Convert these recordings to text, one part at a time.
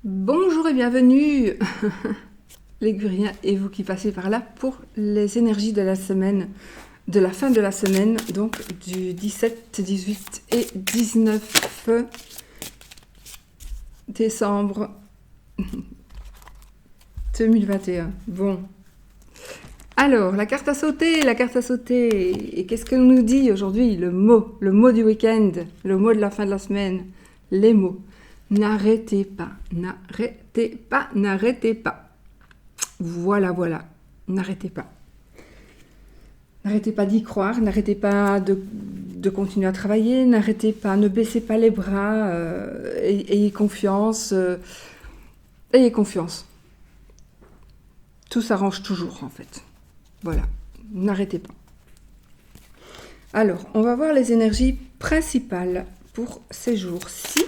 Bonjour et bienvenue les Guriens et vous qui passez par là pour les énergies de la semaine, de la fin de la semaine, donc du 17, 18 et 19 décembre 2021. Bon, alors la carte à sauter, et qu'est-ce qu'elle nous dit aujourd'hui? Le mot du week-end, le mot de la fin de la semaine, les mots. N'arrêtez pas, n'arrêtez pas, n'arrêtez pas. Voilà, n'arrêtez pas. N'arrêtez pas d'y croire, n'arrêtez pas de continuer à travailler, n'arrêtez pas, ne baissez pas les bras, ayez confiance, ayez confiance. Tout s'arrange toujours en fait. Voilà, n'arrêtez pas. Alors, on va voir les énergies principales pour ces jours-ci.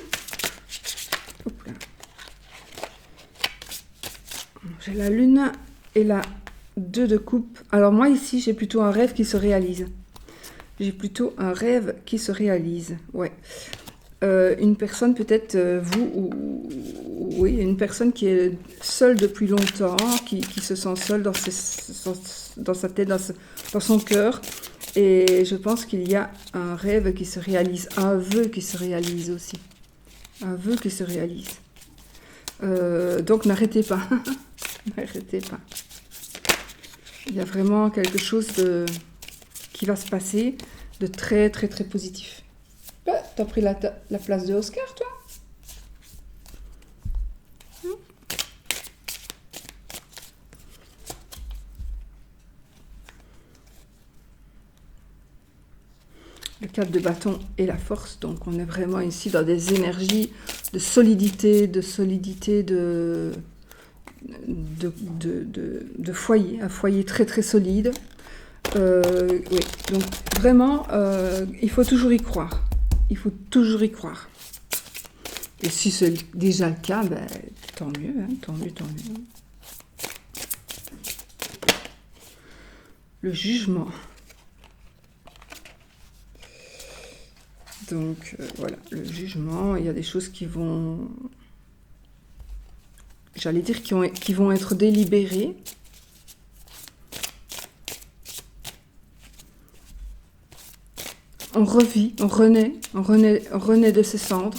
J'ai la lune et la 2 de coupe. Alors moi ici, j'ai plutôt un rêve qui se réalise. J'ai plutôt un rêve qui se réalise. Ouais. Une personne, peut-être vous, oui, une personne qui est seule depuis longtemps, qui se sent seule dans sa tête, dans son cœur. Et je pense qu'il y a un rêve qui se réalise, un vœu qui se réalise aussi. Un vœu qui se réalise. Donc n'arrêtez pas. N'arrêtez pas. Il y a vraiment quelque chose qui va se passer de très très très positif. T'as pris la place de Oscar, toi? Le 4 de bâton et la force, donc on est vraiment ici dans des énergies de solidité, de foyer, un foyer très très solide. Oui, donc vraiment, il faut toujours y croire. Il faut toujours y croire. Et si c'est déjà le cas, ben, tant mieux, hein, tant mieux, tant mieux. Le jugement. Donc voilà, le jugement, il y a des choses qui vont, j'allais dire, qui vont être délibérées. On revit, on renaît de ses cendres.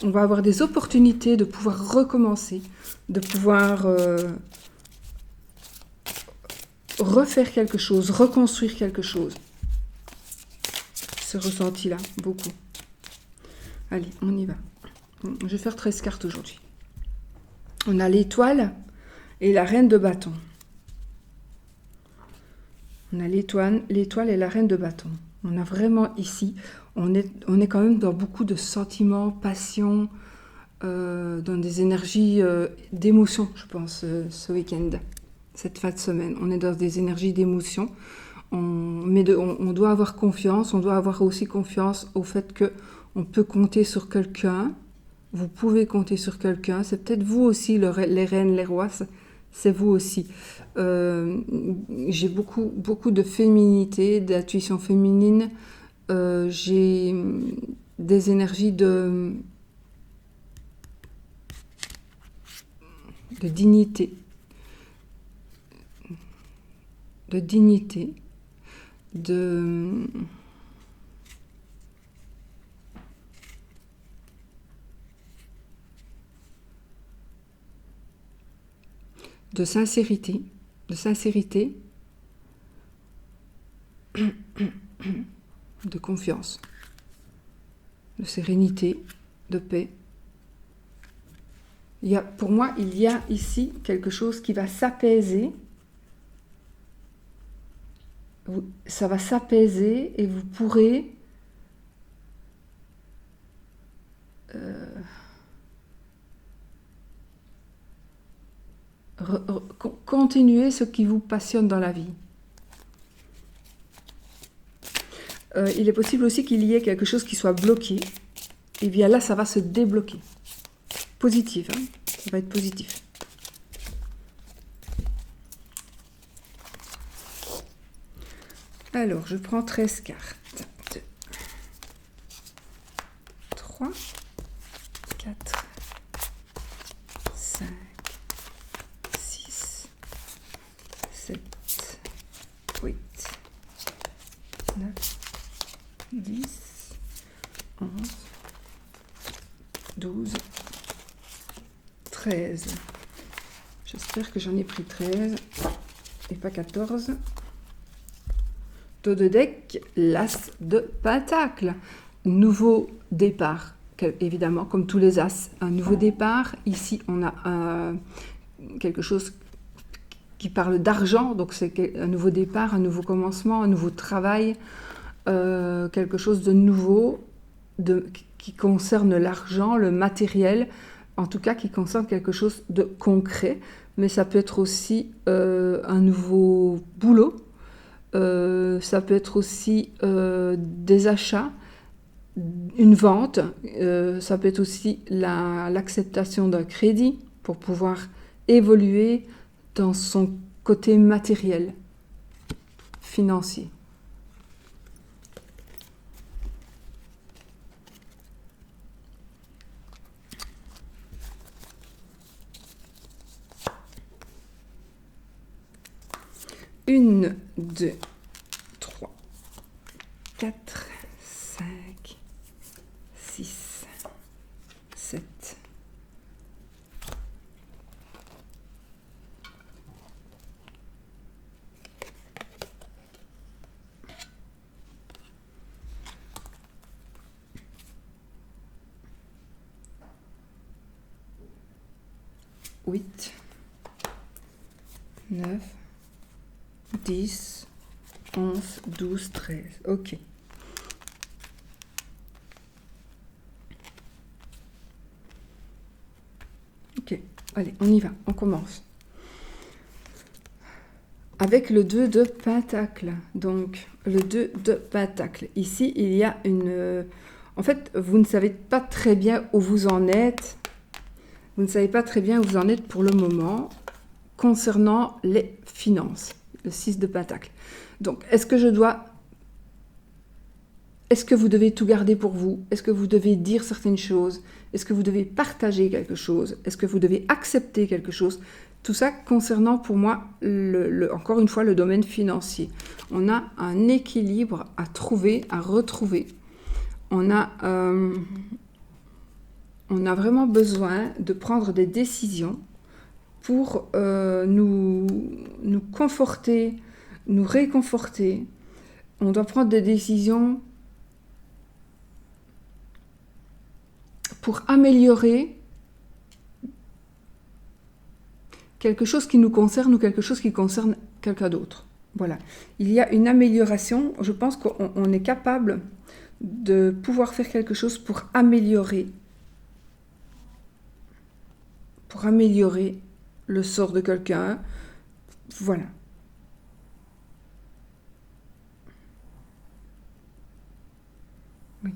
On va avoir des opportunités de pouvoir recommencer, de pouvoir refaire quelque chose, reconstruire quelque chose. Ce ressenti-là, beaucoup. Allez, on y va. Je vais faire 13 cartes aujourd'hui. On a l'étoile et la reine de bâton. On a l'étoile et la reine de bâton. On a vraiment ici, on est quand même dans beaucoup de sentiments, passion, dans des énergies d'émotion, je pense, ce week-end, cette fin de semaine. On est dans des énergies d'émotion. On doit avoir confiance, on doit avoir aussi confiance au fait qu'on peut compter sur quelqu'un. Vous pouvez compter sur quelqu'un. C'est peut-être vous aussi, les reines, les rois, c'est vous aussi. J'ai beaucoup de féminité, d'intuition féminine. J'ai des énergies de dignité. De dignité. De sincérité, de confiance, de sérénité, de paix. Pour moi, il y a ici quelque chose qui va s'apaiser. Ça va s'apaiser et vous pourrez continuer ce qui vous passionne dans la vie. Il est possible aussi qu'il y ait quelque chose qui soit bloqué. Et bien là, ça va se débloquer. Positif, hein, ça va être positif. Alors, je prends 13 cartes. 2, 3, 4, 13. J'espère que j'en ai pris 13 et pas 14. Dos de deck, l'as de pentacle. Nouveau départ, évidemment, comme tous les as, un nouveau départ. Ici, on a quelque chose qui parle d'argent, donc c'est un nouveau départ, un nouveau commencement, un nouveau travail, quelque chose de nouveau qui concerne l'argent, le matériel, en tout cas qui concerne quelque chose de concret, mais ça peut être aussi un nouveau boulot, ça peut être aussi des achats, une vente, ça peut être aussi l'acceptation d'un crédit pour pouvoir évoluer dans son côté matériel, financier. Une, deux, trois, 4, 5, 6, 7. Huit, 9, 10, 11, 12, 13. Ok. Ok, allez, on y va, on commence. Avec le 2 de pentacle. Donc, le 2 de pentacle. Ici, il y a une... En fait, vous ne savez pas très bien où vous en êtes. Vous ne savez pas très bien où vous en êtes pour le moment concernant les finances. Le 6 de pentacle. Donc, est-ce que vous devez tout garder pour vous? Est-ce que vous devez dire certaines choses? Est-ce que vous devez partager quelque chose? Est-ce que vous devez accepter quelque chose? Tout ça concernant pour moi, encore une fois, le domaine financier. On a un équilibre à trouver, à retrouver. On a vraiment besoin de prendre des décisions pour nous conforter, nous réconforter. On doit prendre des décisions pour améliorer quelque chose qui nous concerne ou quelque chose qui concerne quelqu'un d'autre. Voilà. Il y a une amélioration. Je pense qu'on est capable de pouvoir faire quelque chose pour améliorer le sort de quelqu'un. Voilà. Oui.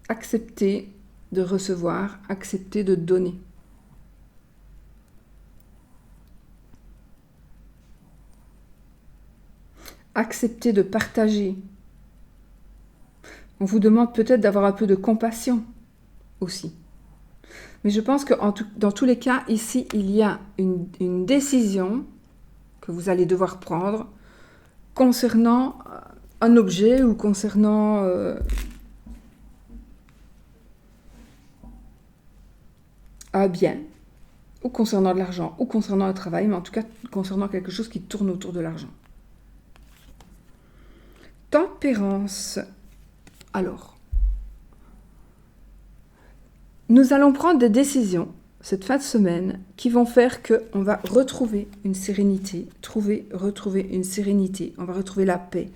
Accepter de recevoir, accepter de donner. Accepter de partager. On vous demande peut-être d'avoir un peu de compassion aussi. Mais je pense que dans tous les cas, ici, il y a une décision que vous allez devoir prendre concernant un objet ou concernant un bien, ou concernant de l'argent, ou concernant un travail, mais en tout cas concernant quelque chose qui tourne autour de l'argent. Tempérance. Alors, nous allons prendre des décisions cette fin de semaine qui vont faire qu'on va retrouver une sérénité, retrouver une sérénité, on va retrouver la paix.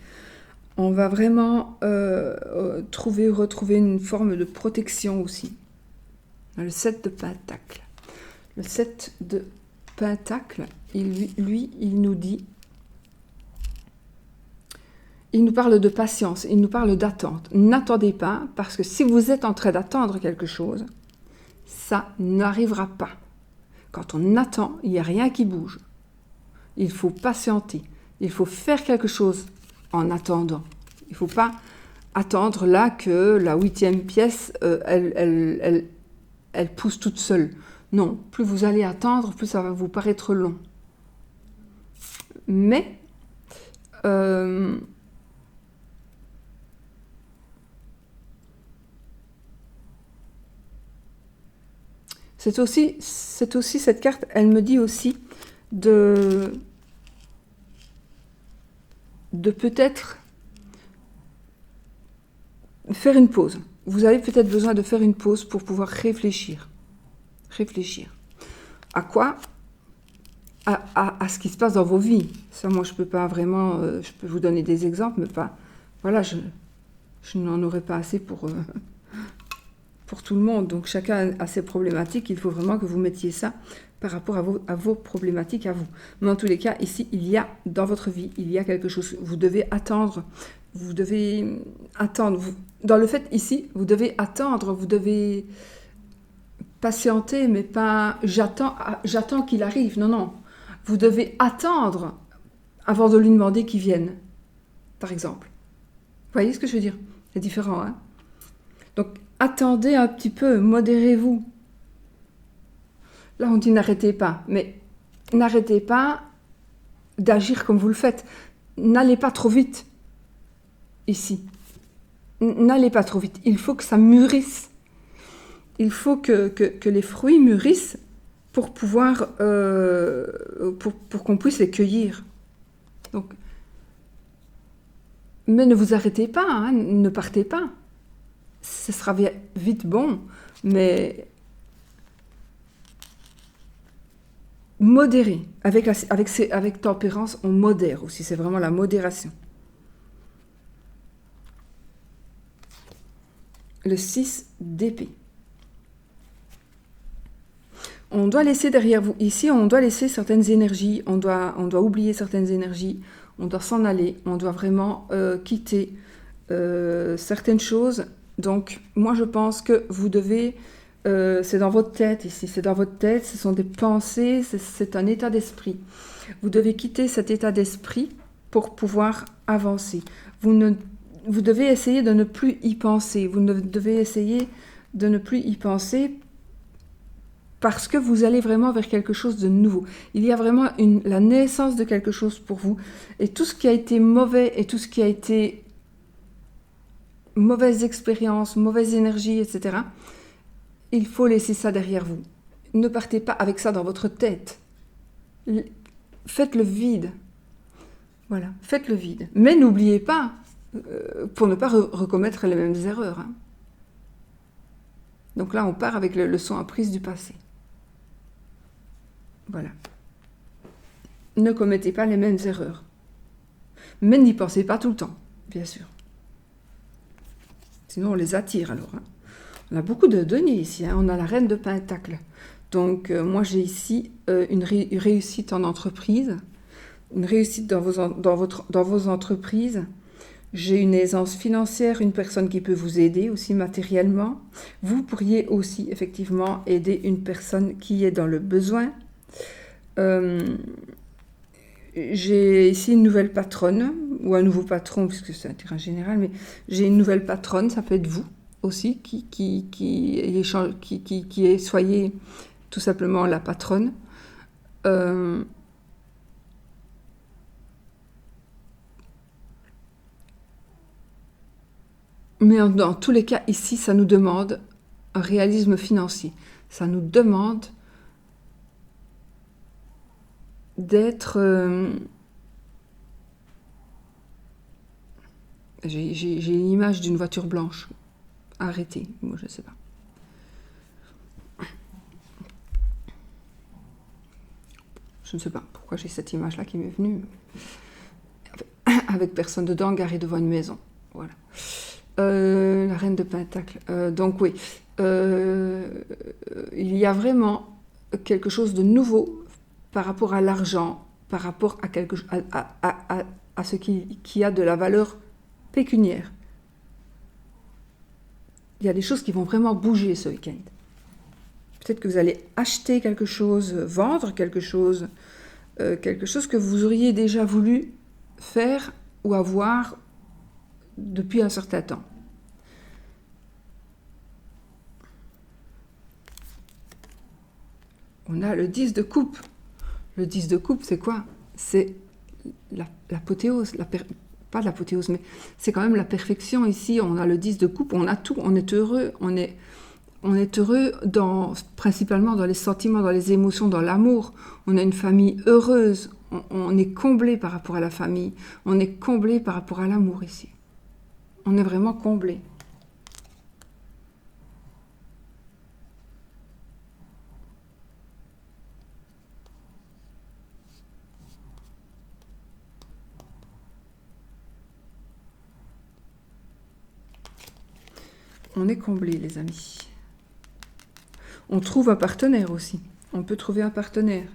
On va vraiment retrouver une forme de protection aussi. Le 7 de pentacle. Le 7 de pentacle, il nous dit... Il nous parle de patience, il nous parle d'attente. N'attendez pas, parce que si vous êtes en train d'attendre quelque chose, ça n'arrivera pas. Quand on attend, il n'y a rien qui bouge. Il faut patienter. Il faut faire quelque chose en attendant. Il ne faut pas attendre là que la 8e pièce, elle pousse toute seule. Non, plus vous allez attendre, plus ça va vous paraître long. Mais... C'est aussi cette carte, elle me dit aussi de peut-être faire une pause. Vous avez peut-être besoin de faire une pause pour pouvoir réfléchir. Réfléchir. À quoi? À ce qui se passe dans vos vies. Ça, moi, je peux pas vraiment... je peux vous donner des exemples, mais pas... Voilà, je n'en aurai pas assez pour tout le monde. Donc, chacun a ses problématiques. Il faut vraiment que vous mettiez ça par rapport à vos problématiques à vous. Mais en tous les cas, ici, il y a, dans votre vie, il y a quelque chose. Vous devez attendre. Vous devez attendre. Dans le fait, ici, vous devez attendre. Vous devez patienter, mais pas j'attends qu'il arrive. Non, non. Vous devez attendre avant de lui demander qu'il vienne, par exemple. Vous voyez ce que je veux dire? C'est différent, hein? Donc, attendez un petit peu, modérez-vous. Là, on dit n'arrêtez pas, mais n'arrêtez pas d'agir comme vous le faites. N'allez pas trop vite, ici. N'allez pas trop vite. Il faut que ça mûrisse. Il faut que les fruits mûrissent pour pouvoir, pour qu'on puisse les cueillir. Donc, mais ne vous arrêtez pas, hein, ne partez pas. Ce sera vite bon, mais modérez. Avec tempérance, on modère aussi. C'est vraiment la modération. Le 6 d'épée. On doit laisser derrière vous, ici, on doit laisser certaines énergies, on doit oublier certaines énergies, on doit s'en aller, on doit vraiment quitter certaines choses. Donc, moi, je pense que vous devez, c'est dans votre tête ici, c'est dans votre tête, ce sont des pensées, c'est un état d'esprit. Vous devez quitter cet état d'esprit pour pouvoir avancer. Vous devez essayer de ne plus y penser, vous devez essayer de ne plus y penser parce que vous allez vraiment vers quelque chose de nouveau. Il y a vraiment la naissance de quelque chose pour vous. Et tout ce qui a été mauvais et tout ce qui a été mauvaise expérience, mauvaise énergie, etc., il faut laisser ça derrière vous. Ne partez pas avec ça dans votre tête. Faites le vide. Voilà, faites le vide. Mais n'oubliez pas, pour ne pas recommettre les mêmes erreurs. Hein. Donc là, on part avec la leçon apprise du passé. Voilà. Ne commettez pas les mêmes erreurs. Mais n'y pensez pas tout le temps, bien sûr. Sinon, on les attire alors. Hein. On a beaucoup de deniers ici. Hein. On a la reine de Pentacle. Donc, moi, j'ai ici une réussite en entreprise, une réussite dans vos entreprises. J'ai une aisance financière, une personne qui peut vous aider aussi matériellement. Vous pourriez aussi, effectivement, aider une personne qui est dans le besoin. J'ai ici une nouvelle patronne, ou un nouveau patron, puisque c'est un terrain général, mais j'ai une nouvelle patronne, ça peut être vous aussi, qui soyez tout simplement la patronne. Mais dans tous les cas, ici, ça nous demande un réalisme financier. Ça nous demande d'être... J'ai l'image d'une voiture blanche. Arrêtez, moi je ne sais pas. Je ne sais pas pourquoi j'ai cette image-là qui m'est venue. Avec personne dedans, garée devant une maison. Voilà. La reine de Pentacle. Donc oui, il y a vraiment quelque chose de nouveau par rapport à l'argent, par rapport à ce qui a de la valeur pécuniaire. Il y a des choses qui vont vraiment bouger ce week-end. Peut-être que vous allez acheter quelque chose, vendre quelque chose que vous auriez déjà voulu faire ou avoir depuis un certain temps. On a le 10 de coupe. Le 10 de coupe, c'est quoi? C'est l'apothéose, pas l'apothéose, mais c'est quand même la perfection ici. On a le 10 de coupe, on a tout, on est heureux, on est On est heureux principalement dans les sentiments, dans les émotions, dans l'amour. On a une famille heureuse. On est comblé par rapport à la famille. On est comblé par rapport à l'amour ici. On est vraiment comblé. On est comblé, les amis. On trouve un partenaire aussi. On peut trouver un partenaire.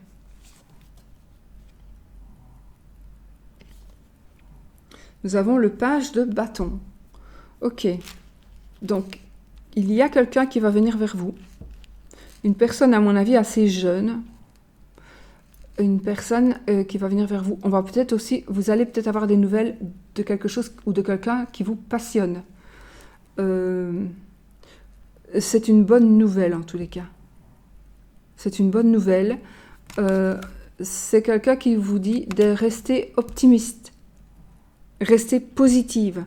Nous avons le page de bâton. Ok. Donc, il y a quelqu'un qui va venir vers vous. Une personne, à mon avis, assez jeune. Une personne qui va venir vers vous. On va peut-être aussi, vous allez peut-être avoir des nouvelles de quelque chose ou de quelqu'un qui vous passionne. C'est une bonne nouvelle en tous les cas. C'est une bonne nouvelle. C'est quelqu'un qui vous dit de rester optimiste. Restez positif.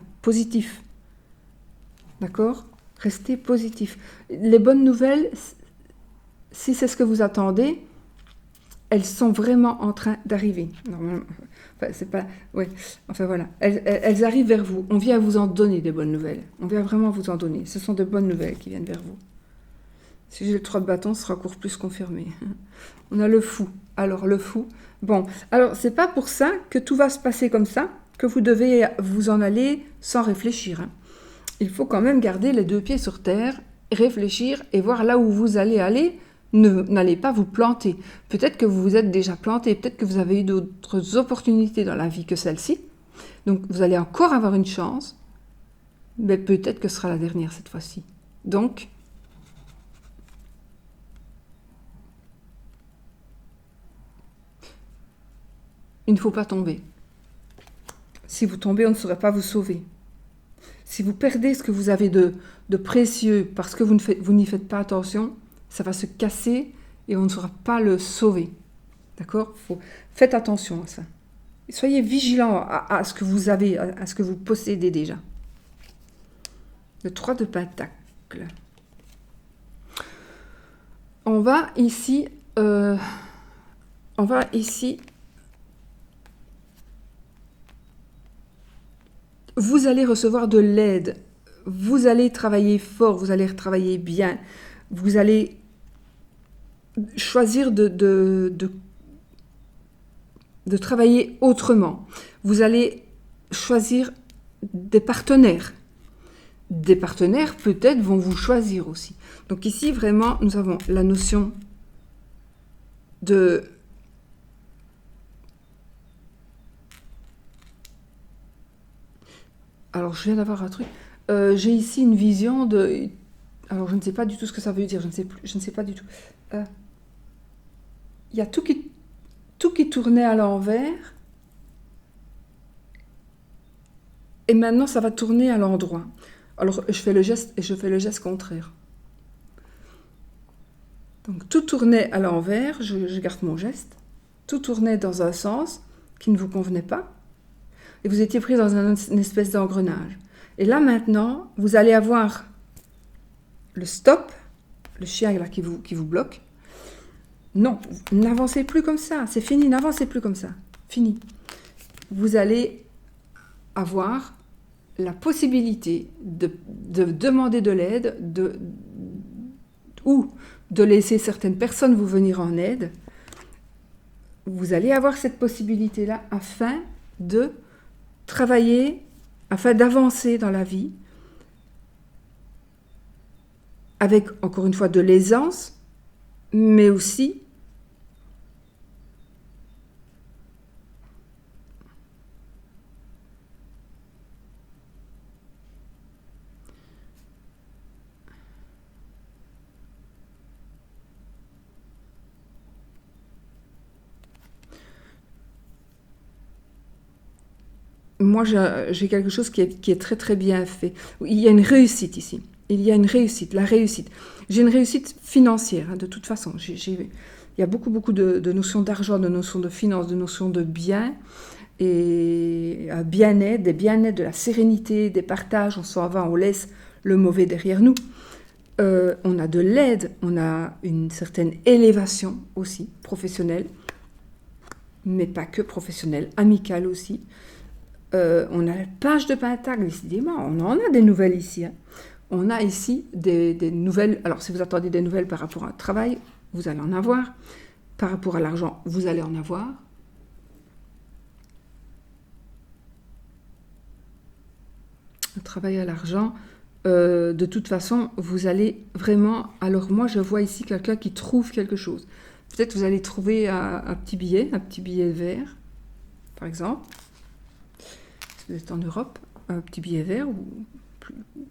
D'accord? Restez positif. Les bonnes nouvelles, si c'est ce que vous attendez, elles sont vraiment en train d'arriver. Normalement, enfin, c'est pas... Ouais, enfin voilà. Elles arrivent vers vous. On vient vous en donner des bonnes nouvelles. On vient vraiment vous en donner. Ce sont de bonnes nouvelles qui viennent vers vous. Si j'ai le 3 de bâton, ce sera encore plus confirmé. On a le fou. Alors, le fou... Bon, alors, c'est pas pour ça que tout va se passer comme ça, que vous devez vous en aller sans réfléchir. Il faut quand même garder les 2 pieds sur terre, réfléchir et voir là où vous allez aller. N'allez pas vous planter. Peut-être que vous vous êtes déjà planté, peut-être que vous avez eu d'autres opportunités dans la vie que celle-ci. Donc, vous allez encore avoir une chance, mais peut-être que ce sera la dernière cette fois-ci. Donc, il ne faut pas tomber. Si vous tombez, on ne saurait pas vous sauver. Si vous perdez ce que vous avez de précieux parce que vous n'y faites pas attention, ça va se casser et on ne saura pas le sauver. D'accord? Faites attention à ça. Soyez vigilants à ce que vous avez, à ce que vous possédez déjà. Le 3 de Pentacle. On va ici... Vous allez recevoir de l'aide. Vous allez travailler fort, vous allez travailler bien. Vous allez choisir de travailler autrement. Vous allez choisir des partenaires. Des partenaires, peut-être, vont vous choisir aussi. Donc ici, vraiment, nous avons la notion de... Alors, je viens d'avoir un truc. J'ai ici une vision de... Alors, je ne sais pas du tout ce que ça veut dire. Je ne sais pas du tout. Il y a tout qui tournait à l'envers. Et maintenant, ça va tourner à l'endroit. Alors, je fais le geste et je fais le geste contraire. Donc, tout tournait à l'envers. Je garde mon geste. Tout tournait dans un sens qui ne vous convenait pas. Et vous étiez pris dans une espèce d'engrenage. Et là, maintenant, vous allez avoir le stop, le chien là qui vous bloque. Non, n'avancez plus comme ça, c'est fini, n'avancez plus comme ça, fini. Vous allez avoir la possibilité de demander de l'aide ou de laisser certaines personnes vous venir en aide. Vous allez avoir cette possibilité-là afin de travailler, afin d'avancer dans la vie avec, encore une fois, de l'aisance, mais aussi moi, j'ai quelque chose qui est très très bien fait. Il y a une réussite ici. Il y a une réussite, la réussite. J'ai une réussite financière, hein, de toute façon. Il y a beaucoup de notions d'argent, de notions de finances, de notions de bien, et bien-être, des bien-être, de la sérénité, des partages. On s'en va, on laisse le mauvais derrière nous. On a de l'aide, on a une certaine élévation aussi, professionnelle, mais pas que professionnelle, amicale aussi. On a la page de Pentacle, décidément, on en a des nouvelles ici. Hein. On a ici des nouvelles, alors si vous attendez des nouvelles par rapport à un travail, vous allez en avoir. Par rapport à l'argent, vous allez en avoir. Le travail à l'argent, de toute façon, vous allez vraiment... Alors moi, je vois ici quelqu'un qui trouve quelque chose. Peut-être vous allez trouver un petit billet vert, par exemple. Si vous êtes en Europe, un petit billet vert ou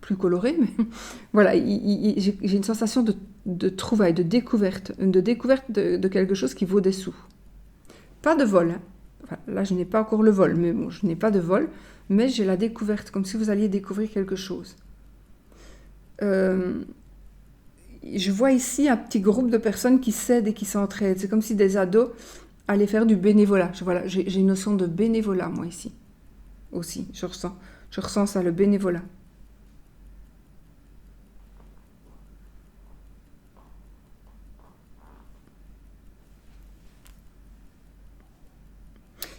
plus coloré, mais voilà, j'ai une sensation de trouvaille, de découverte de quelque chose qui vaut des sous. Pas de vol, hein. Enfin, là, je n'ai pas encore le vol, mais bon, je n'ai pas de vol, mais j'ai la découverte, comme si vous alliez découvrir quelque chose. Je vois ici un petit groupe de personnes qui s'aident et qui s'entraident. C'est comme si des ados allaient faire du bénévolat. Voilà, j'ai une notion de bénévolat, moi, ici. Aussi, je ressens ça, le bénévolat.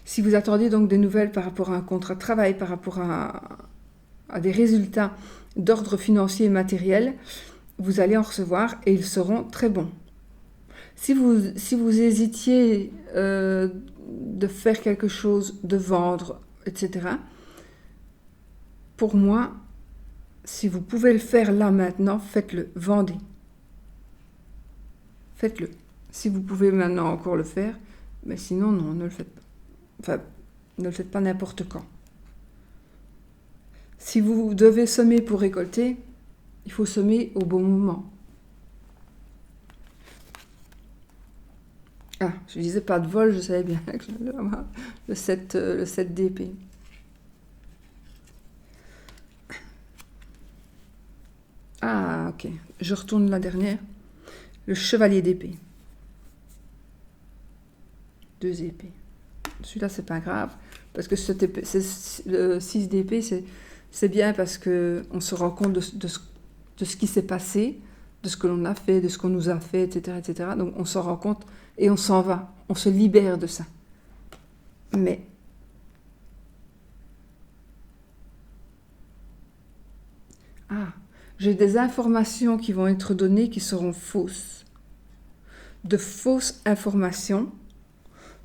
Si vous attendiez donc des nouvelles par rapport à un contrat de travail, par rapport à des résultats d'ordre financier et matériel, vous allez en recevoir et ils seront très bons. Si vous hésitiez de faire quelque chose, de vendre, etc., pour moi, si vous pouvez le faire là maintenant, faites-le, vendez. Faites-le. Si vous pouvez maintenant encore le faire, mais sinon, non, ne le faites pas. Enfin, ne le faites pas n'importe quand. Si vous devez semer pour récolter, il faut semer au bon moment. Ah, je disais pas de vol, je savais bien que j'allais avoir le 7 d'épée. Ah, ok. Je retourne la dernière. Le chevalier d'épée. 2 épées. Celui-là, c'est pas grave. Parce que le 6 d'épée, c'est bien parce qu'on se rend compte de ce qui s'est passé, de ce que l'on a fait, de ce qu'on nous a fait, etc., etc. Donc on s'en rend compte et on s'en va. On se libère de ça. Mais j'ai des informations qui vont être données qui seront fausses. De fausses informations,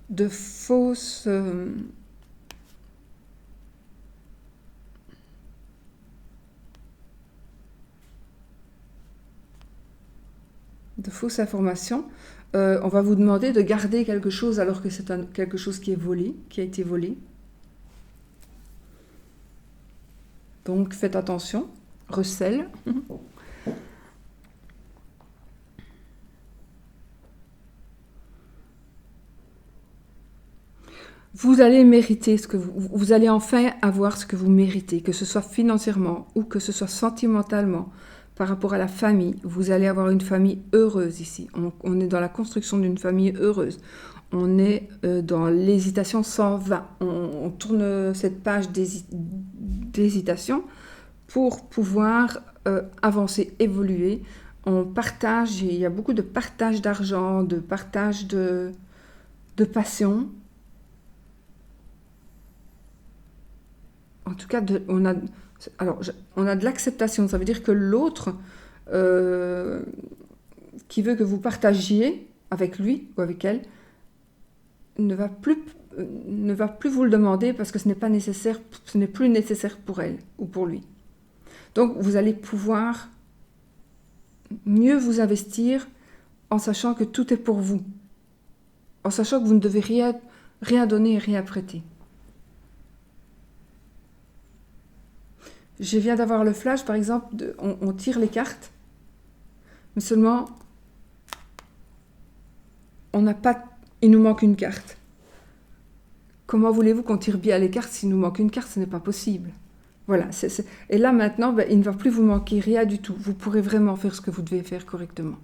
de fausses... de fausses informations. On va vous demander de garder quelque chose alors que c'est quelque chose qui est volé, qui a été volé. Donc faites attention, recel. Vous allez mériter ce que vous allez enfin avoir ce que vous méritez, que ce soit financièrement ou que ce soit sentimentalement. Par rapport à la famille, vous allez avoir une famille heureuse ici. On est dans la construction d'une famille heureuse. On est dans l'hésitation sans 20. On tourne cette page d'hésitation pour pouvoir avancer, évoluer. On partage, il y a beaucoup de partage d'argent, de partage de passion. En tout cas, on a de l'acceptation. Ça veut dire que l'autre qui veut que vous partagiez avec lui ou avec elle ne va plus vous le demander parce que ce n'est plus nécessaire pour elle ou pour lui. Donc, vous allez pouvoir mieux vous investir en sachant que tout est pour vous, en sachant que vous ne devez rien donner et rien prêter. Je viens d'avoir le flash, par exemple, on tire les cartes, mais seulement, il nous manque une carte. Comment voulez-vous qu'on tire bien les cartes s'il nous manque une carte? Ce n'est pas possible. Voilà. Et là, maintenant, il ne va plus vous manquer rien du tout. Vous pourrez vraiment faire ce que vous devez faire correctement.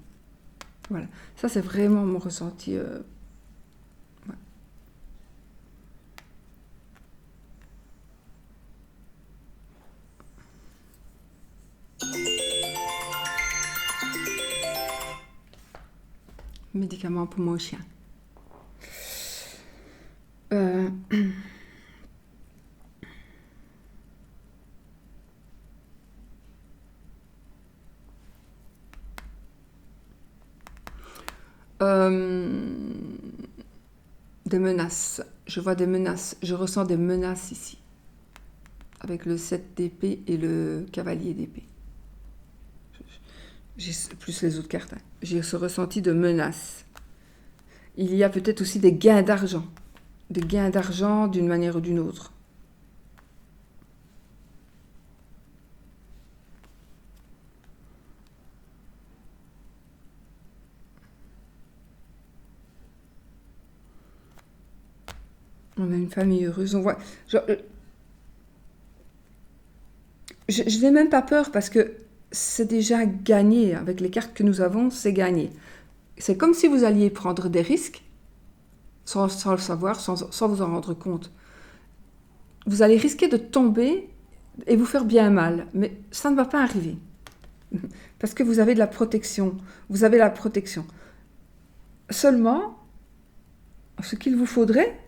Voilà. Ça, c'est vraiment mon ressenti. Ouais. Médicament pour mon chien. Euh, euh, des menaces. Je vois des menaces. Je ressens des menaces ici. Avec le 7 d'épée et le cavalier d'épée. J'ai plus les autres cartes. J'ai ce ressenti de menace. Il y a peut-être aussi des gains d'argent. Des gains d'argent d'une manière ou d'une autre. On a une famille heureuse. On voit. Je n'ai même pas peur parce que c'est déjà gagné. Avec les cartes que nous avons, c'est gagné. C'est comme si vous alliez prendre des risques sans le savoir, sans vous en rendre compte. Vous allez risquer de tomber et vous faire bien mal. Mais ça ne va pas arriver. Parce que vous avez de la protection. Vous avez la protection. Seulement, ce qu'il vous faudrait,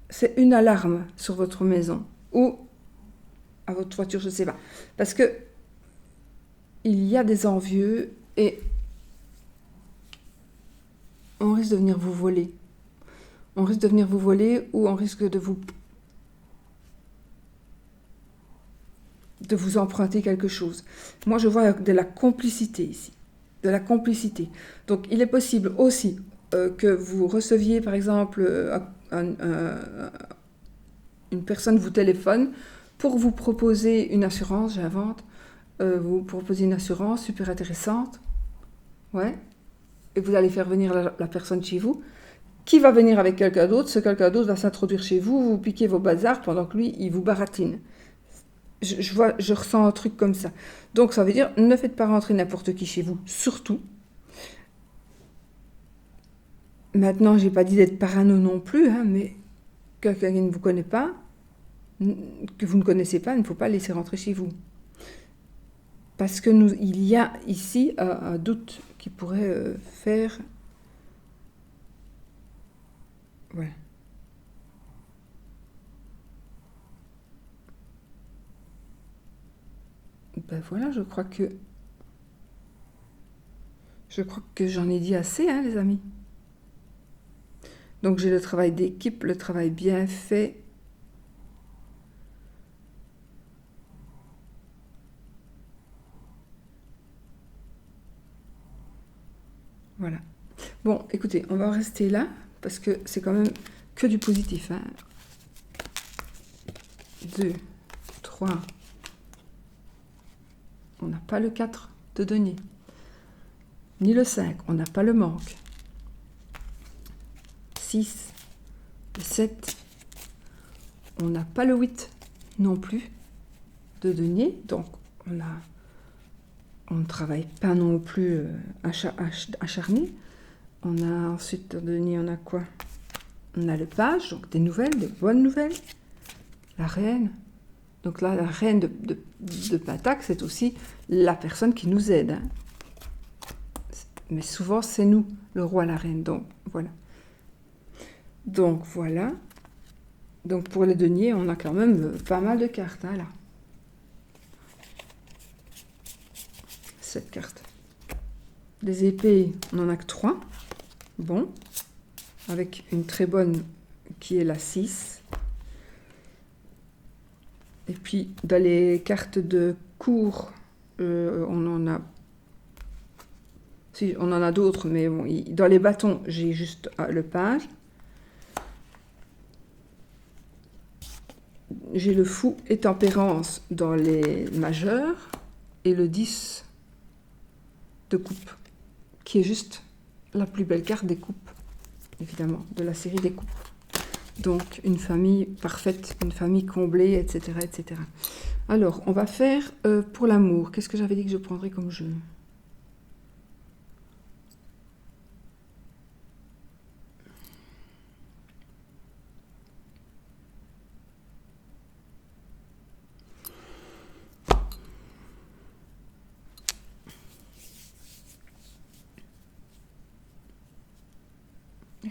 c'est une alarme sur votre maison ou à votre voiture, je ne sais pas. Parce que il y a des envieux et on risque de venir vous voler. On risque de venir vous voler ou on risque de vous emprunter quelque chose. Moi, je vois de la complicité ici. De la complicité. Donc, il est possible aussi que vous receviez, par exemple, une personne vous téléphone pour vous proposer une assurance, j'invente, vous proposez une assurance super intéressante, ouais, et vous allez faire venir la personne chez vous, qui va venir avec quelqu'un d'autre, ce quelqu'un d'autre va s'introduire chez vous, vous piquez vos bazars pendant que lui, il vous baratine. Je ressens un truc comme ça. Donc ça veut dire, ne faites pas rentrer n'importe qui chez vous, surtout. Maintenant, j'ai pas dit d'être parano non plus, hein, mais quelqu'un qui ne vous connaît pas, que vous ne connaissez pas, il ne faut pas laisser rentrer chez vous. Parce que il y a ici un doute qui pourrait faire... Voilà. Ben voilà, je crois que j'en ai dit assez, hein, les amis. Donc j'ai le travail d'équipe, le travail bien fait. Voilà. Bon, écoutez, on va en rester là, parce que c'est quand même que du positif. Hein. 2, 3. On n'a pas le 4 de denier. Ni le 5, on n'a pas le manque. 6, le 7, on n'a pas le 8 non plus de denier. Donc, on ne travaille pas non plus acharné. On a ensuite, de denier, on a quoi? On a le page, donc des nouvelles, des bonnes nouvelles. La reine. Donc là, la reine de Pentacle, c'est aussi la personne qui nous aide. Hein. Mais souvent, c'est nous, le roi, la reine. Donc, voilà. Donc, voilà. Donc, pour les deniers, on a quand même pas mal de cartes, hein, là. 7 cartes. Les épées, on n'en a que 3. Bon. Avec une très bonne qui est la 6. Et puis, dans les cartes de cours, on en a... Si, on en a d'autres, mais bon, dans les bâtons, j'ai juste le page. J'ai le fou et tempérance dans les majeurs. Et le 10 de coupe, qui est juste la plus belle carte des coupes, évidemment, de la série des coupes. Donc, une famille parfaite, une famille comblée, etc., etc. Alors, on va faire pour l'amour. Qu'est-ce que j'avais dit que je prendrais comme jeu ?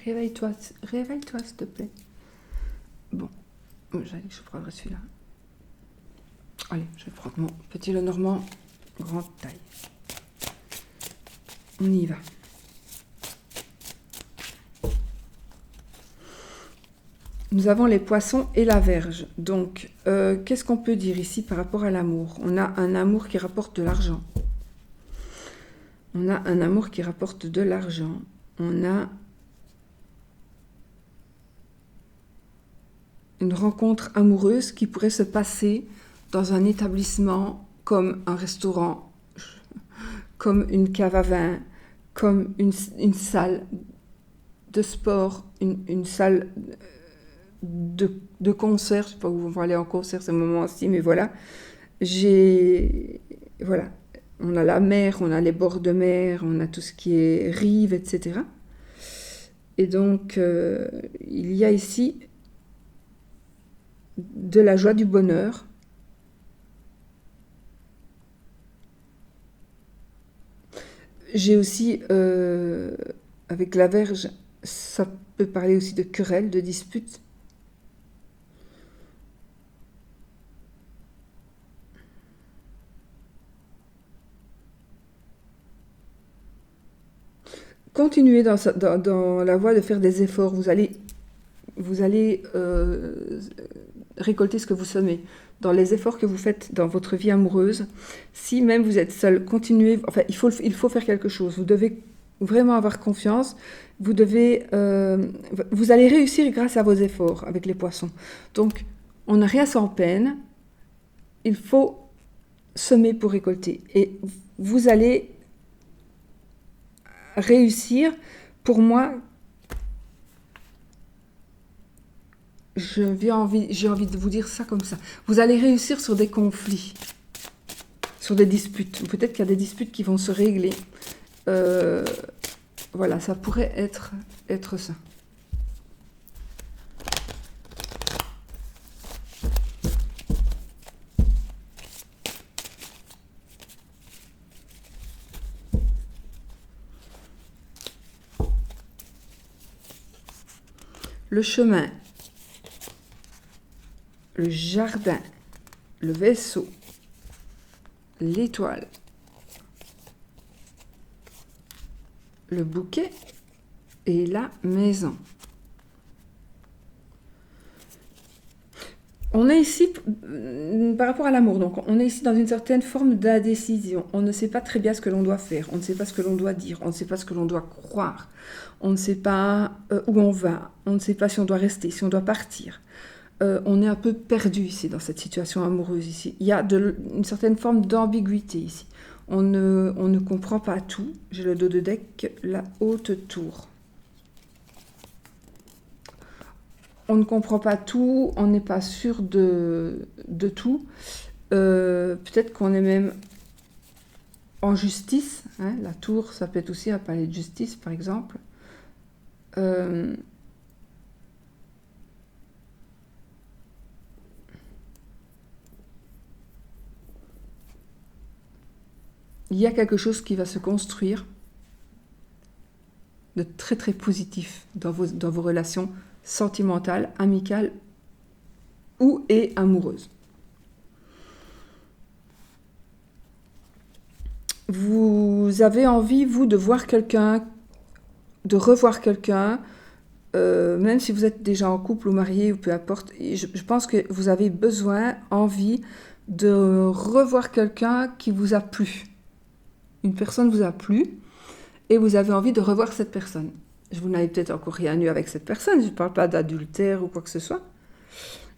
Réveille-toi, réveille-toi, s'il te plaît. Bon, je prendrai celui-là. Allez, je vais prendre mon petit Lenormand grande taille. On y va. Nous avons les poissons et la Vierge. Donc, qu'est-ce qu'on peut dire ici par rapport à l'amour? On a un amour qui rapporte de l'argent. On a un amour qui rapporte de l'argent. On a une rencontre amoureuse qui pourrait se passer dans un établissement comme un restaurant, comme une cave à vin, comme une salle de sport, une salle de concert. Je ne sais pas où on va aller en concert ce moment-ci, mais voilà. Voilà. On a la mer, on a les bords de mer, on a tout ce qui est rive, etc. Et donc, il y a ici de la joie, du bonheur. J'ai aussi, avec la Vierge, ça peut parler aussi de querelles, de disputes. Continuez dans la voie de faire des efforts. Vous allez récolter ce que vous semez. Dans les efforts que vous faites dans votre vie amoureuse, si même vous êtes seul, continuez. Enfin, il faut faire quelque chose. Vous devez vraiment avoir confiance. Vous allez réussir grâce à vos efforts avec les poissons. Donc, on n'a rien sans peine. Il faut semer pour récolter. Et vous allez réussir. Pour moi, j'ai envie de vous dire ça comme ça. Vous allez réussir sur des conflits, sur des disputes. Peut-être qu'il y a des disputes qui vont se régler. Voilà, ça pourrait être ça. Le chemin, le jardin, le vaisseau, l'étoile, le bouquet et la maison. On est ici, par rapport à l'amour, donc on est ici dans une certaine forme d'indécision. On ne sait pas très bien ce que l'on doit faire, on ne sait pas ce que l'on doit dire, on ne sait pas ce que l'on doit croire, on ne sait pas où on va, on ne sait pas si on doit rester, si on doit partir. On est un peu perdu ici dans cette situation amoureuse ici. Il y a une certaine forme d'ambiguïté ici. On ne comprend pas tout. J'ai le dos de deck, la haute tour. On ne comprend pas tout, on n'est pas sûr de tout. Peut-être qu'on est même en justice. Hein. La tour, ça peut être aussi un palais de justice, par exemple. Il y a quelque chose qui va se construire de très très positif dans vos relations sentimentales, amicales et amoureuses. Vous avez envie, vous, de voir quelqu'un, de revoir quelqu'un, même si vous êtes déjà en couple ou marié ou peu importe. Je pense que vous avez besoin, envie de revoir quelqu'un qui vous a plu. Une personne vous a plu et vous avez envie de revoir cette personne. Vous n'avez peut-être encore rien eu avec cette personne, je ne parle pas d'adultère ou quoi que ce soit,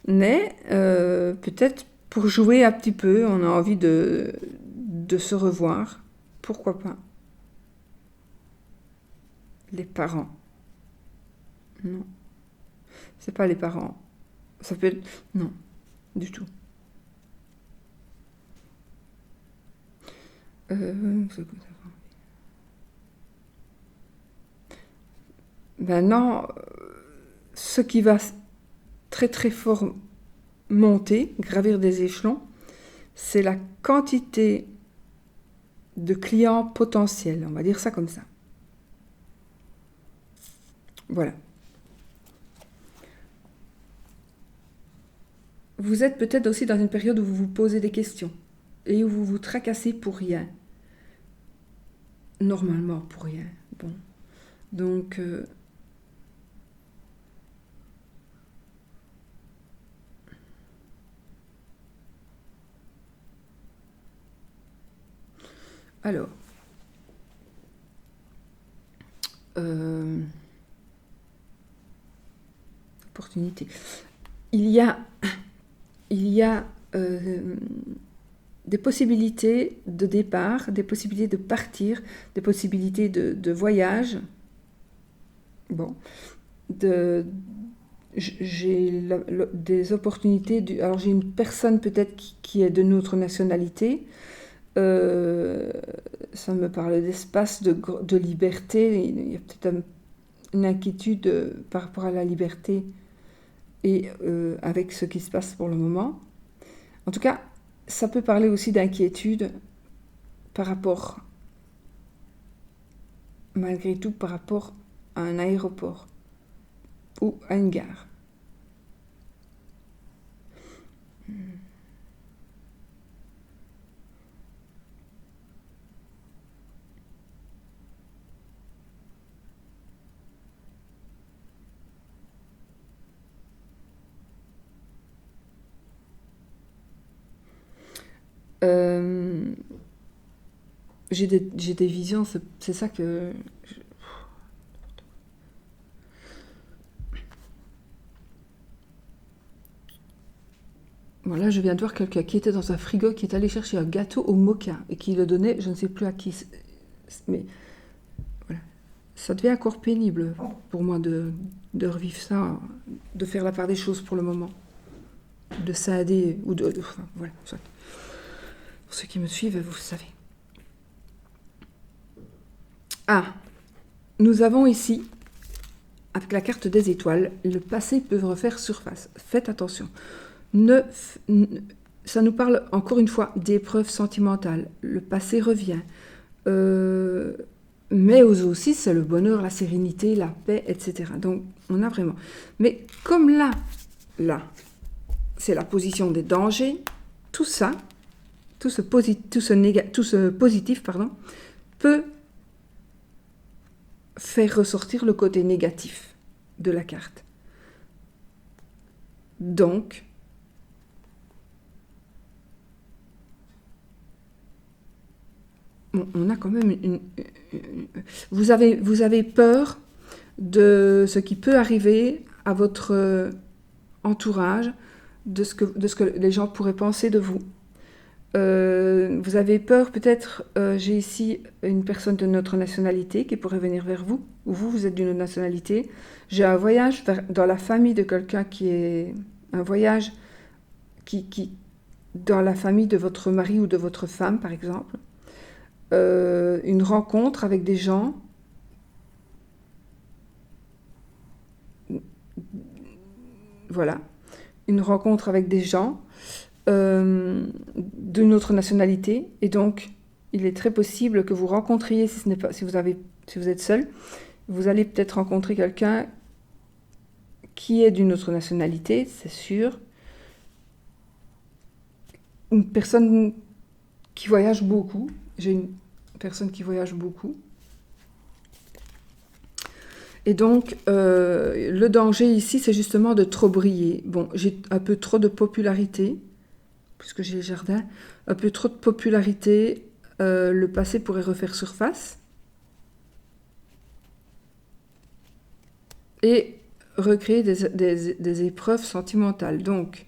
mais peut-être pour jouer un petit peu, on a envie de se revoir, pourquoi pas. Les parents. Non, c'est pas les parents. Ça peut être... Non, du tout. Maintenant, ce qui va très très fort monter, gravir des échelons, c'est la quantité de clients potentiels, on va dire ça comme ça. Voilà. Vous êtes peut-être aussi dans une période où vous vous posez des questions et où vous vous tracassez pour rien. Normalement, pour rien. Bon. Donc, alors, opportunité. Il y a des possibilités de départ, des possibilités de partir, des possibilités de voyage. Bon, j'ai des opportunités. Alors j'ai une personne peut-être qui est de notre nationalité. Ça me parle d'espace, de liberté. Il y a peut-être une inquiétude par rapport à la liberté et avec ce qui se passe pour le moment. En tout cas, ça peut parler aussi d'inquiétude par rapport, malgré tout, par rapport à un aéroport ou à une gare. J'ai des visions, c'est ça que... Bon, là, je viens de voir quelqu'un qui était dans un frigo, qui est allé chercher un gâteau au mocha et qui le donnait, je ne sais plus à qui. Mais voilà. Ça devient encore pénible pour moi de revivre ça, de faire la part des choses pour le moment. De scinder, ou enfin, voilà. Soit. Pour ceux qui me suivent, vous savez. Ah, nous avons ici, avec la carte des étoiles, le passé peut refaire surface. Faites attention. Ça nous parle encore une fois d'épreuves sentimentales. Le passé revient. Mais aussi, c'est le bonheur, la sérénité, la paix, etc. Donc, on a vraiment... Mais comme là, c'est la position des dangers, tout ça, tout ce positif, peut faire ressortir le côté négatif de la carte. Donc, on a quand même vous avez peur de ce qui peut arriver à votre entourage, de ce que les gens pourraient penser de vous. Vous avez peur peut-être, j'ai ici une personne de notre nationalité qui pourrait venir vers vous, ou vous êtes d'une autre nationalité. J'ai un voyage dans la famille de quelqu'un qui est... Un voyage qui dans la famille de votre mari ou de votre femme, par exemple. Une rencontre avec des gens voilà, une rencontre avec des gens d'une autre nationalité, et donc il est très possible que vous rencontriez, si vous êtes seul, vous allez peut-être rencontrer quelqu'un qui est d'une autre nationalité, c'est sûr, une personne qui voyage beaucoup. J'ai une personne qui voyage beaucoup. Et donc, le danger ici, c'est justement de trop briller. Bon, j'ai un peu trop de popularité, puisque j'ai le jardin, un peu trop de popularité, le passé pourrait refaire surface. Et recréer des épreuves sentimentales. Donc,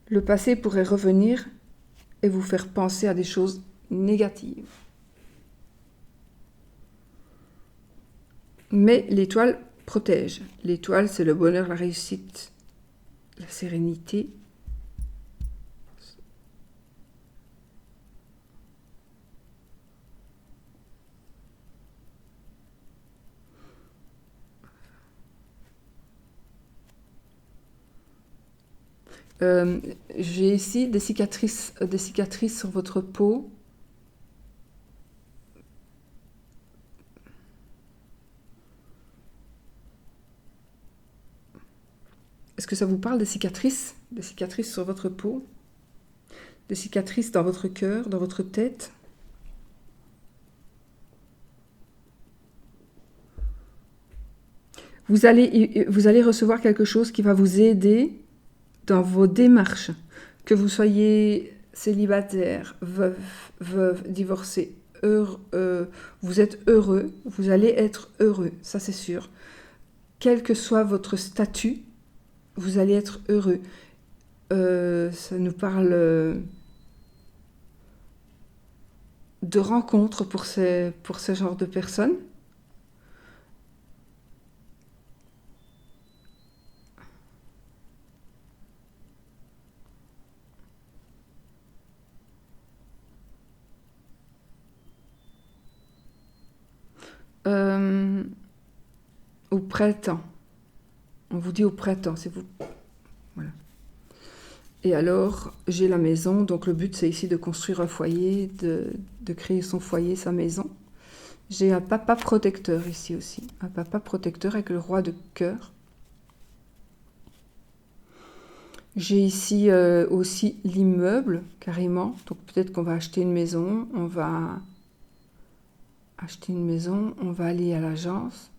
le passé pourrait revenir et vous faire penser à des choses négatives. Mais l'étoile protège. L'étoile, c'est le bonheur, la réussite, la sérénité. J'ai ici des cicatrices sur votre peau. Est-ce que ça vous parle des cicatrices? Des cicatrices sur votre peau? Des cicatrices dans votre cœur, dans votre tête? Vous allez recevoir quelque chose qui va vous aider dans vos démarches. Que vous soyez célibataire, veuve, divorcé, vous êtes heureux, vous allez être heureux, ça c'est sûr. Quel que soit votre statut, vous allez être heureux. Ça nous parle de rencontres pour ce genre de personnes. Au printemps. On vous dit au printemps, c'est vous. Voilà. Et alors, j'ai la maison, donc le but c'est ici de construire un foyer, de créer son foyer, sa maison. J'ai un papa protecteur ici aussi, un papa protecteur avec le roi de cœur. J'ai ici aussi l'immeuble, carrément, donc peut-être qu'on va acheter une maison, on va aller à l'agence.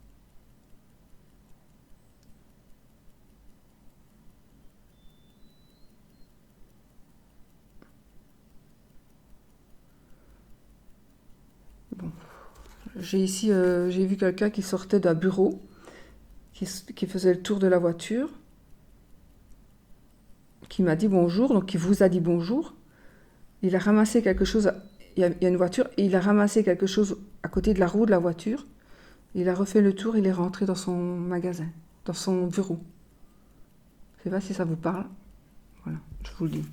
Bon. J'ai vu quelqu'un qui sortait d'un bureau, qui faisait le tour de la voiture, qui m'a dit bonjour, donc qui vous a dit bonjour. Il a ramassé quelque chose, il y a une voiture, et il a ramassé quelque chose à côté de la roue de la voiture. Il a refait le tour, il est rentré dans son magasin, dans son bureau. Je ne sais pas si ça vous parle. Voilà, je vous le dis.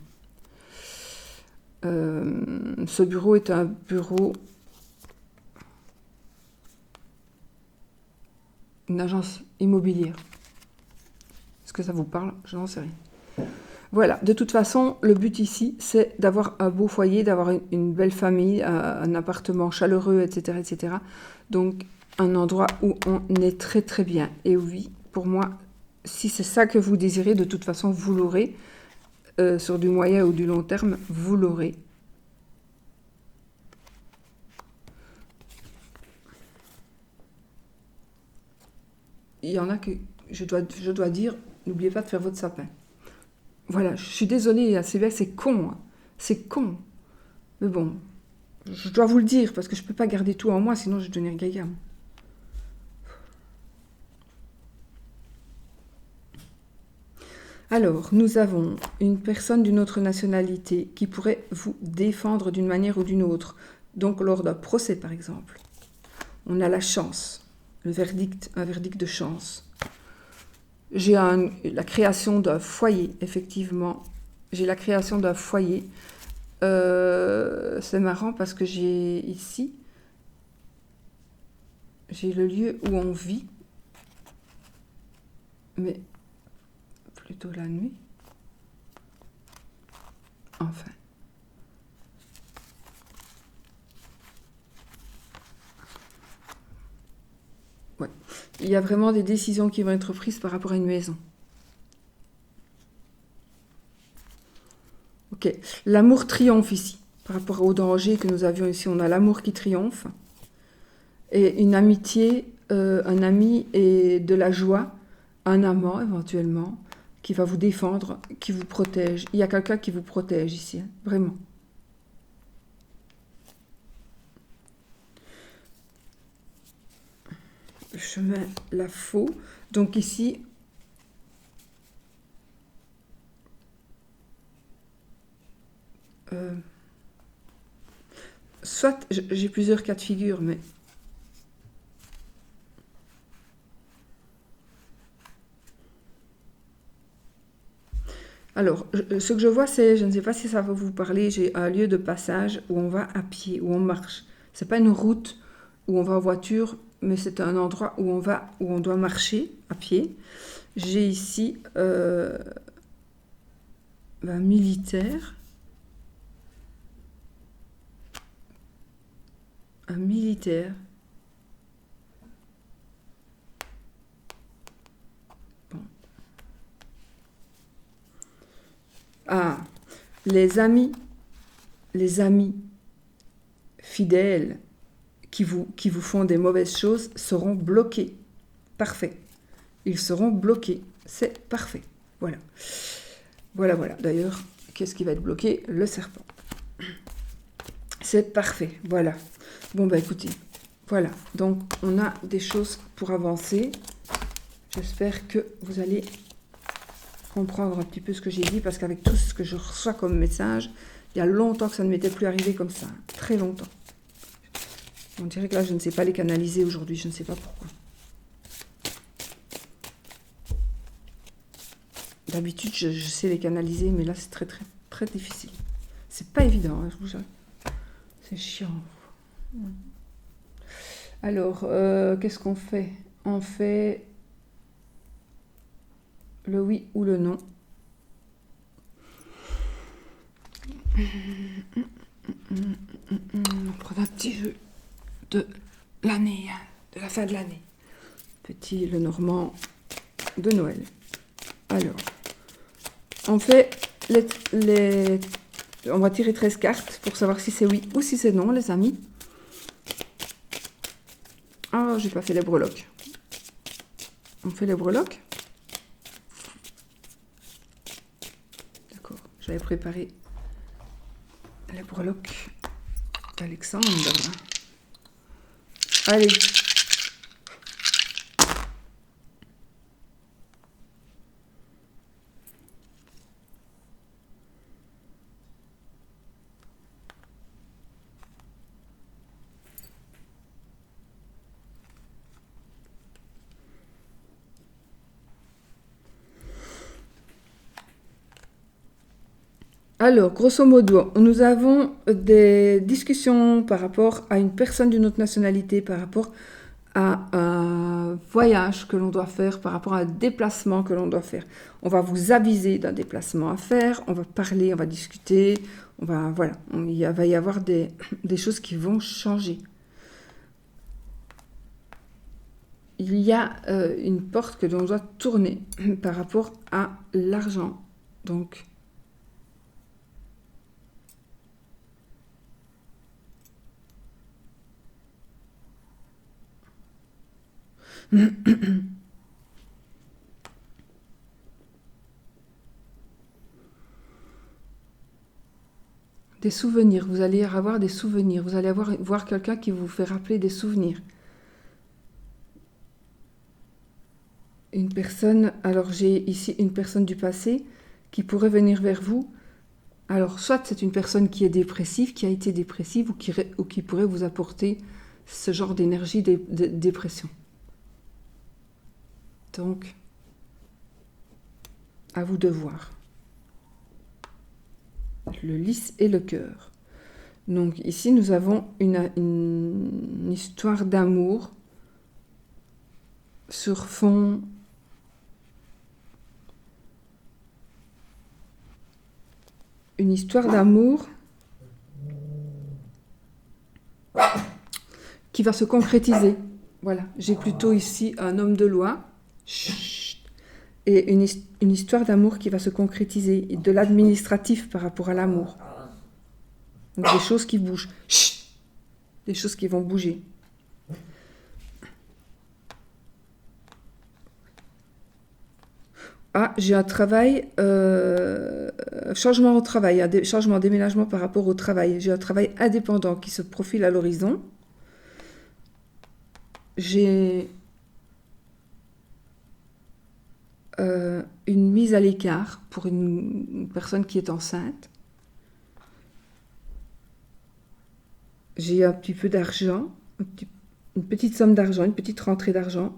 Ce bureau est un bureau, une agence immobilière. Est-ce que ça vous parle? Je n'en sais rien. Voilà, de toute façon, le but ici, c'est d'avoir un beau foyer, d'avoir une belle famille, un appartement chaleureux, etc., etc. Donc, un endroit où on est très très bien. Et oui, pour moi, si c'est ça que vous désirez, de toute façon, vous l'aurez. Sur du moyen ou du long terme, vous l'aurez. Il y en a que je dois dire, n'oubliez pas de faire votre sapin. Voilà, je suis désolée, c'est vrai que c'est con. Hein. C'est con. Mais bon, je dois vous le dire, parce que je ne peux pas garder tout en moi, sinon je vais devenir gaga. Alors, nous avons une personne d'une autre nationalité qui pourrait vous défendre d'une manière ou d'une autre. Donc, lors d'un procès, par exemple. On a la chance, un verdict de chance. J'ai la création d'un foyer, effectivement. J'ai la création d'un foyer. C'est marrant parce que j'ai le lieu où on vit, mais plutôt la nuit. Enfin. Ouais. Il y a vraiment des décisions qui vont être prises par rapport à une maison. Ok. L'amour triomphe ici. Par rapport au danger que nous avions ici, on a l'amour qui triomphe. Et une amitié, un ami et de la joie, un amant éventuellement, qui va vous défendre, qui vous protège. Il y a quelqu'un qui vous protège ici, hein, vraiment. Je mets la faux. Donc ici, soit j'ai plusieurs cas de figure, mais alors, ce que je vois, c'est, je ne sais pas si ça va vous parler, j'ai un lieu de passage où on va à pied, où on marche. C'est pas une route où on va en voiture, mais c'est un endroit où on doit marcher à pied. J'ai ici un militaire. Un militaire. Bon. les amis fidèles qui vous font des mauvaises choses seront bloqués. Parfait. Ils seront bloqués. C'est parfait. Voilà. Voilà. D'ailleurs, qu'est-ce qui va être bloqué? Le serpent. C'est parfait. Voilà. Bon, bah écoutez. Voilà. Donc, on a des choses pour avancer. J'espère que vous allez comprendre un petit peu ce que j'ai dit, parce qu'avec tout ce que je reçois comme message, il y a longtemps que ça ne m'était plus arrivé comme ça. Très longtemps. On dirait que là, je ne sais pas les canaliser aujourd'hui. Je ne sais pas pourquoi. D'habitude, je sais les canaliser, mais là, c'est très, très, très difficile. C'est pas évident, hein, je vous jure. C'est chiant. Alors, qu'est-ce qu'on fait? On fait le oui ou le non. On prend un petit jeu de l'année, hein, de la fin de l'année. Petit le normand de Noël. Alors, on fait on va tirer 13 cartes pour savoir si c'est oui ou si c'est non, les amis. Ah, j'ai pas fait les breloques. On fait les breloques. D'accord, j'avais préparé les breloques d'Alexandre. Allez. Alors, grosso modo, nous avons des discussions par rapport à une personne d'une autre nationalité, par rapport à un voyage que l'on doit faire, par rapport à un déplacement que l'on doit faire. On va vous aviser d'un déplacement à faire, on va parler, on va discuter, voilà, il va y avoir des choses qui vont changer. Il y a une porte que l'on doit tourner par rapport à l'argent. Donc, des souvenirs, vous allez avoir des souvenirs, vous allez voir quelqu'un qui vous fait rappeler des souvenirs. Une personne, alors j'ai ici une personne du passé qui pourrait venir vers vous. Alors soit c'est une personne qui est dépressive, qui a été dépressive ou qui pourrait vous apporter ce genre d'énergie de dépression. Donc, à vous de voir. Le lys et le cœur. Donc ici, nous avons une histoire d'amour sur fond une histoire d'amour qui va se concrétiser. Voilà, j'ai plutôt ici un homme de loi. Chut. Et une histoire d'amour qui va se concrétiser, et de l'administratif par rapport à l'amour. Donc des choses qui bougent. Chut. Des choses qui vont bouger. Ah, j'ai un travail, changement au travail, changement, déménagement par rapport au travail. J'ai un travail indépendant qui se profile à l'horizon. J'ai une mise à l'écart pour une personne qui est enceinte. J'ai un petit peu d'argent, une petite somme d'argent, une petite rentrée d'argent.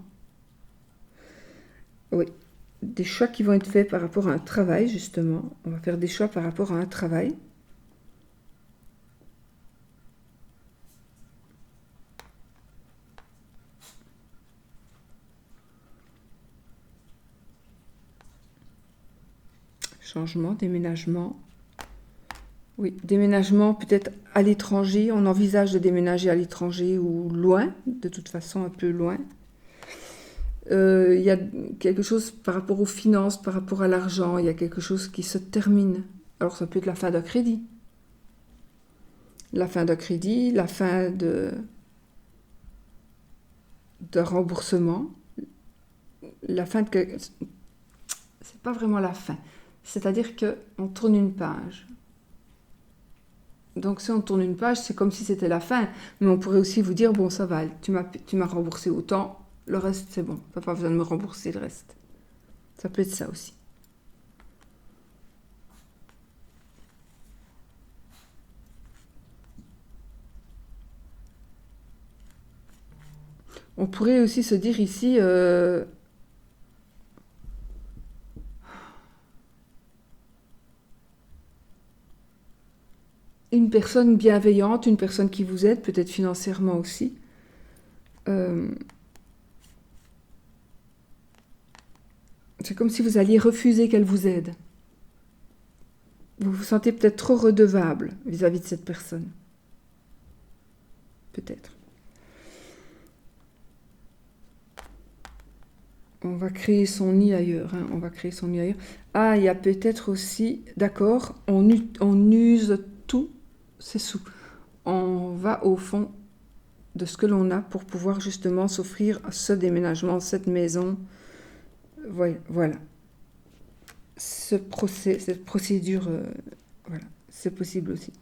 Oui, des choix qui vont être faits par rapport à un travail, justement. On va faire des choix par rapport à un travail. Changement, déménagement. Oui, déménagement peut-être à l'étranger. On envisage de déménager à l'étranger ou loin, de toute façon un peu loin. Y a quelque chose par rapport aux finances, par rapport à l'argent. Il y a quelque chose qui se termine. Alors ça peut être la fin d'un crédit. La fin d'un crédit, la fin d'un remboursement, la fin de... C'est pas vraiment la fin. C'est-à-dire qu'on tourne une page. Donc si on tourne une page, c'est comme si c'était la fin. Mais on pourrait aussi vous dire, bon ça va, tu m'as remboursé autant, le reste c'est bon. Tu n'as pas besoin de me rembourser le reste. Ça peut être ça aussi. On pourrait aussi se dire ici, une personne bienveillante, une personne qui vous aide, peut-être financièrement aussi. C'est comme si vous alliez refuser qu'elle vous aide. Vous vous sentez peut-être trop redevable vis-à-vis de cette personne. Peut-être. On va créer son nid ailleurs. Hein. On va créer son nid ailleurs. Ah, il y a peut-être aussi... D'accord, on use tous ses sous. On va au fond de ce que l'on a pour pouvoir justement s'offrir ce déménagement, cette maison. Voilà. Cette procédure, voilà, c'est possible aussi.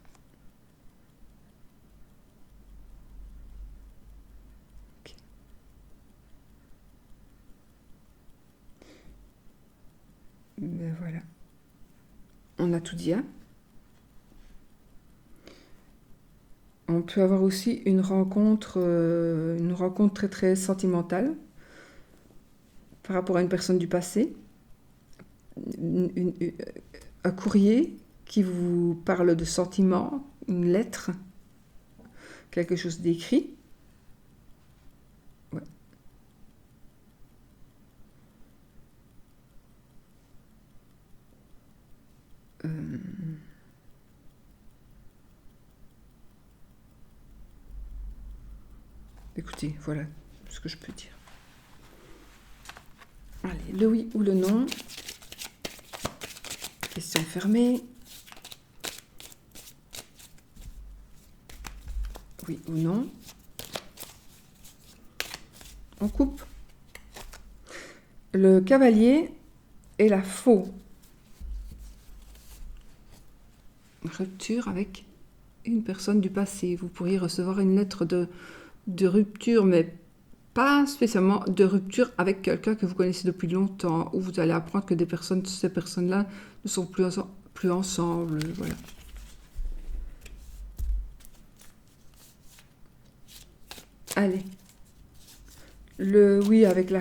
Okay. Ben voilà. On a tout dit, hein. On peut avoir aussi une rencontre très très sentimentale par rapport à une personne du passé. Un courrier qui vous parle de sentiments, une lettre, quelque chose d'écrit. Ouais. Écoutez, voilà ce que je peux dire. Allez, le oui ou le non. Question fermée. Oui ou non. On coupe. Le cavalier et la faux. Rupture avec une personne du passé. Vous pourriez recevoir une lettre de rupture, mais pas spécialement de rupture avec quelqu'un que vous connaissez depuis longtemps, où vous allez apprendre que ces personnes-là ne sont plus ensemble. Voilà. Allez. Le oui avec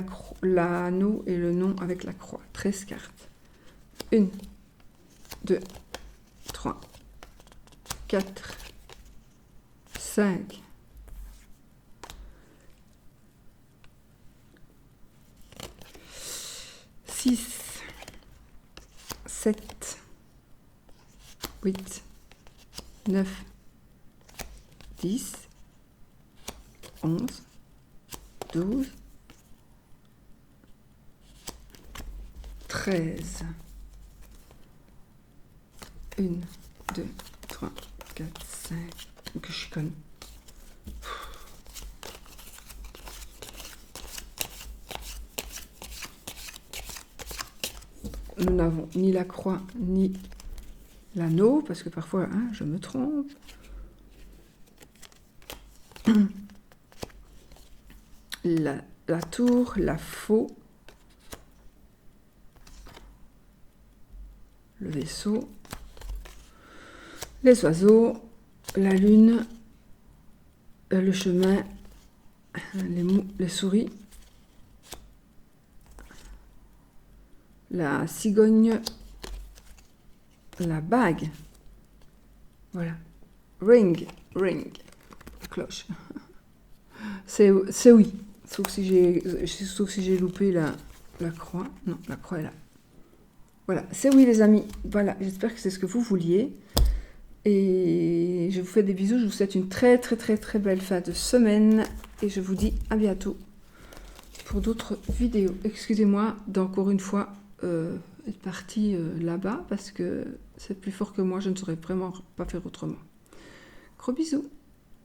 l'anneau et le non avec la croix. 13 cartes. 1, 2, 3, 4, 5, 6, 7, 8, 9, 10, 11, 12, 13. 1, 2, 3, 4, 5. Que je suis conne. Nous n'avons ni la croix ni l'anneau, parce que parfois hein, je me trompe. La tour, la faux, le vaisseau, les oiseaux, la lune, le chemin, les souris, la cigogne, la bague. Voilà. Ring, cloche. C'est oui. Sauf si j'ai loupé la croix. Non, la croix est là. Voilà, c'est oui les amis. Voilà, j'espère que c'est ce que vous vouliez. Et je vous fais des bisous. Je vous souhaite une très très très très belle fin de semaine. Et je vous dis à bientôt pour d'autres vidéos. Excusez-moi d'encore une fois être partie là-bas parce que C'est plus fort que moi, je ne saurais vraiment pas faire autrement. Gros bisous.